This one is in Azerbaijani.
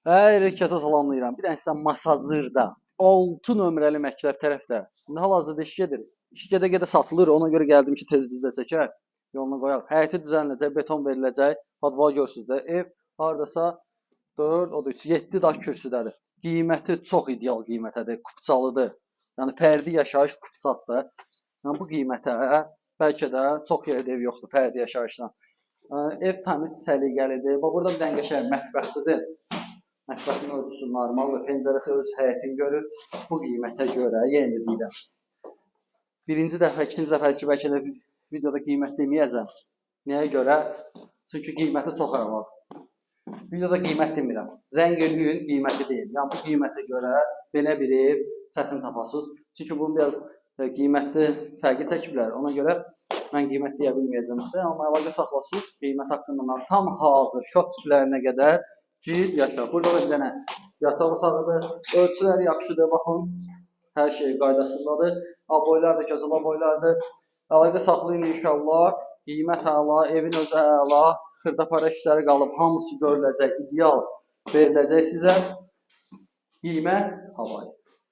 Hər kəsə salamlayıram. Bir dənə sizə Masazırda 6 nömrəli məktəb tərəfdə. İndi hal-hazırda iş gedir. İş gedə-gedə satılır. Ona görə gəldim ki, tez bizdə çəkər. Yoluna qoyaq. Həyəti düzəldiləcək, beton veriləcək. Padval görürsüz də. Ev hardasa 4, o da 3, 7 daş kürsüdədir. Qiyməti çox ideal qiymətədir. Kupçalıdır. Yəni fərdi yaşayış kupçatdır. Yəni bu qiymətə bəlkə də çox yerdə ev yoxdur fərdi yaşayışdan. Ev təmiz, səliqəlidir. Bax burada bir dənə qəşəng mətbəxdir. Mətbəxin ölçüsü normaldır. Pəncərəsi öz həyətini görür. Bu qiymətə görə yenə deyirəm. Birinci dəfə, ikinci dəfə ki, bəlkə də videoda qiymət deməyəcəm. Nəyə görə? Çünki qiyməti çox əladır. Videoda qiymət demirəm. Zəng eləyin, qiyməti deyil. Yəni bu qiymətə görə belə bir ev çətin tapasınız. Çünki bunun biraz qiymətli fərqi çəkiblər. Ona görə mən qiymət deyə bilməyəcəm sizə. Amma əlaqə saxlasınız. Qiymət haqqında mən tam hazır şok tiplərinə qədər gir, yaşa. Burada da bir dənə yataq otağıdır. Ölçülər yaxşıdır, baxın. Hər şey qaydasındadır. Aboylar da gözəl aboylardır. Əlaqə saxlayın inşallah. Qiymət əla, evin özü əla. Xırdapara işləri qalıb, hamısı görüləcək, ideal veriləcək sizə. Qiymət havayı.